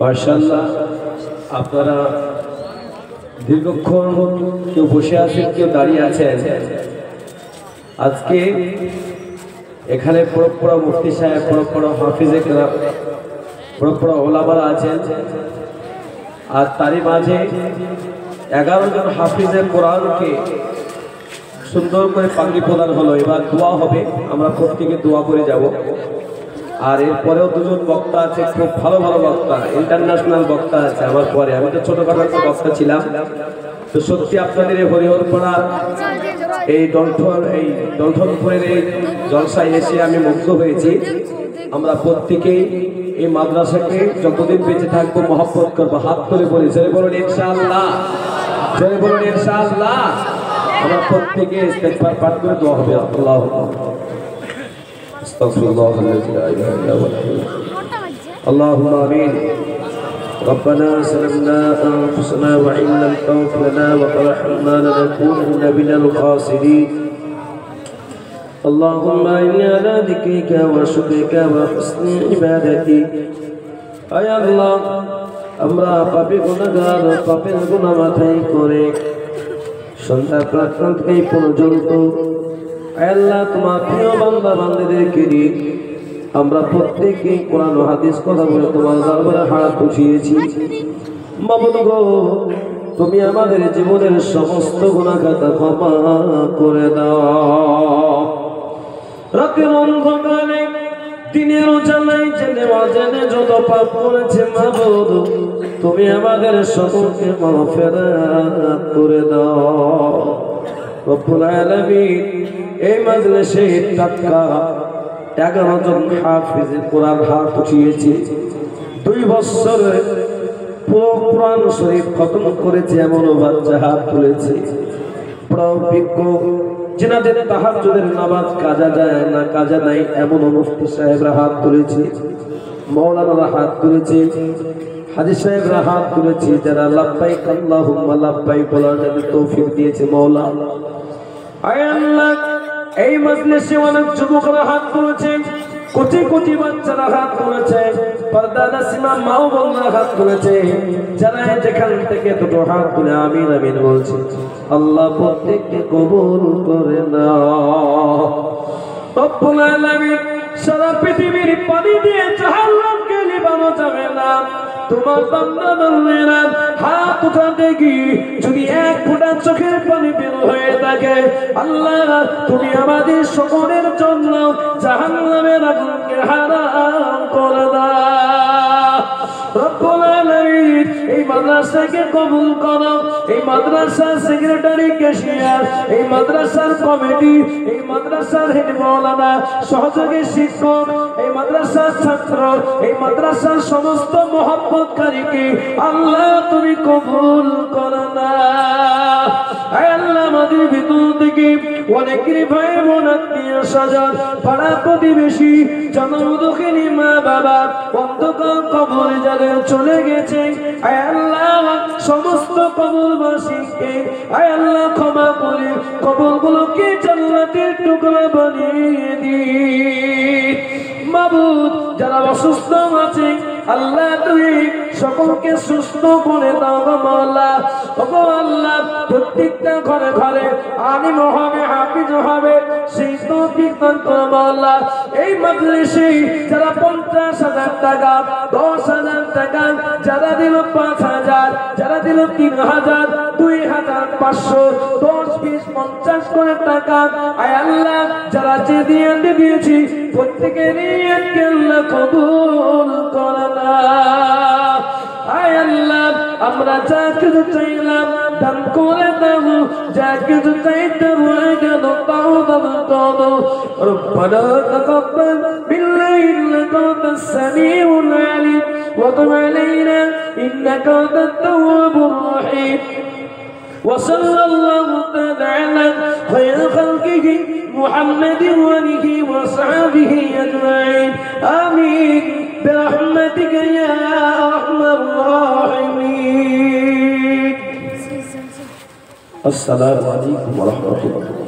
মাশাআল্লাহ, আপনারা দীর্ঘক্ষণ কেউ বসে আছেন, কেউ দাঁড়িয়ে আছেন। আজকে এখানে পরপরা মুফতি সাহেব, পরপরা হাফিজে কেরাম, পরপরা ওলামারা আছেন। আর তারই মাঝে 11 জন হাফিজে কোরআনকে সুন্দর করে পাগড়ি প্রদান হলো। এবার দোয়া হবে, আমরা প্রত্যেকে দোয়া করে যাব। আর এরপরেও দুজন বক্তা আছে, খুব ভালো ভালো বক্তা, ইন্টারন্যাশনাল বক্তা আছে আমার পরে। আমি তো ছোটখাটো একটা বক্তা ছিলাম। তো সত্যি আপনাদের এই হরিহরপাড়া এই ডলঠনপুরের এই জলসায় এসে আমি মুগ্ধ হয়েছি। আমরা প্রত্যেকেই এই মাদ্রাসাকে যতদিন বেঁচে থাকবো মহব্বত করবো। হাত তুলে বলি, জোরে বলুন ইনশাআল্লাহ, জোরে বলুন ইনশাআল্লাহ। আমরা প্রত্যেকে ইস্তেগফার পাঠ করে দোয়া হবে। اللهم آمين. ربنا سلمنا أنفسنا وإن لم تغفر لنا وترحمنا لنكونن من الخاسرين. اللهم إنا على ذكرك وشكرك وحسن عبادتك. أي الله, আমরা পাপী গুনাহগার, পাপের গুনাহ মাথায় করে সন্ধ্যা প্রার্থনা থেকে পর্যন্ত আল্লাহ তোমার প্রিয় বান্দা বান্দাদেরকে নিয়ে আমরা প্রত্যেকে কোরআন ও হাদিস কথা বলে তোমার দরবারে হাত উঠিয়েছি। মাবুদ গো, তুমি আমাদের জীবনের সমস্ত গুনাহ খাতা ক্ষমা করে দাও। রাতের অন্ধকারে দিনের উজালায় জেনে অজেনে যত পাপ করেছে মাবুদ, তুমি আমাদের সকলকে মাগফিরাত করে দাও। রব্বুল আলামিন, এই মাজলিসে টাটকা 11 জন হাফিজে কোরআন হাত উঠিয়েছে। 2 বছর পুরো কোরআন শরীফ খতম করেছে এমন বাচ্চা হাত তুলেছে। প্রবিজ্ঞ যিনাদের তাহাজ্জুদের নামাজ কাজা যায় না, কাজা নাই এমন মুফতি সাহেবরা হাত তুলেছে, মাওলানারা হাত তুলেছে, হাজী সাহেবরা হাত তুলেছে। যারা লাব্বাইক আল্লাহুম্মা লাব্বাইক বলার জন্য তৌফিক দিয়েছে মাওলা। আয় আল্লাহ, এই মাজলিসে অনেক যুবকরা হাত তুলেছে, কোটি কোটি বাচ্চারা হাত তুলেছে, পর্দা নাসিমা মাও বোনরা হাত তুলেছে। যারা যেখান থেকে দুটো হাত তুলে আমিন আমিন বলছে, আল্লাহ প্রত্যেককে কবুল করে নাও। রব্বুল আলামিন, সারা পৃথিবীর পানি দিয়ে জাহান্নামকে নিভানো যাবে না। তোমার বান্দা বান্দারা হাত উঠাতে গিয়ে যদি 1 ফোঁটা চোখের পানি বের হয়ে থাকে, আল্লাহ তুমি আমাদের সকলের জন্য জাহান্নামের আগুনকে হারাম করে দাও। রব্বুল আলামিন, এই মাদ্রাসাকে কবুল করো। এই মাদ্রাসার সেক্রেটারি, ক্যাশিয়ার, এই মাদ্রাসার কমিটি, এই মাদ্রাসার হেড মাওলানা, সহযোগী শিক্ষক, এই মাদ্রাসার ছাত্র, এই মাদ্রাসার সমস্ত মহব্বতকারীকে আল্লাহ তুমি কবুল করো না। আয় আল্লাহ, আমাদের ভিতর থেকে অনেকের ভাই বোন, আত্মীয় স্বজন, পাড়া প্রতিবেশী, জন্মদুঃখিনী মা বাবা অন্ধকার কবরে যাদের চলে গেছে, আয় আল্লাহ সমস্ত কবরবাসীকে আয় আল্লাহ ক্ষমা করে কবরগুলোকে জান্নাতের টুকরা বানিয়ে দিন। মাবুদ, যারা অসুস্থ আছে আল্লাহ তুমি সকলকে সুস্থ করে দাও গো মাওলা। ওগো আল্লাহ, প্রত্যেকটা ঘরে ঘরে আলিম হবে, হাফিজ হবে, সেই তৌফিক দান করো মাওলা। এই মাজলিসে যারা 50,000 টাকা, 10,000 টাকা, যারা দিল 5,000, যারা দিল 3,000, 2,500, 10, 20, 50 করে টাকা, আয় আল্লাহ যারা যে দিয়েছি প্রত্যেকের নিয়তকে আল্লাহ কবুল করে নাও। আয় আল্লাহ, আমরা যা কিছু চাইলাম দান করে দাও, যা কিছু চাইতে রয়ে গেল তাও দান করো। রব্বানা তাকাব্বাল মিন্না ইন্নাকা আনতাস সামিউল আলিম ওয়া তুব আলাইনা ইন্নাকা আনতাত তাওয়াবুর রহিম। وصلى الله تعالى على خير خلقه محمد وآله وصحبه أجمعين آمين برحمتك يا أرحم الراحمين. السلام عليكم ورحمة الله.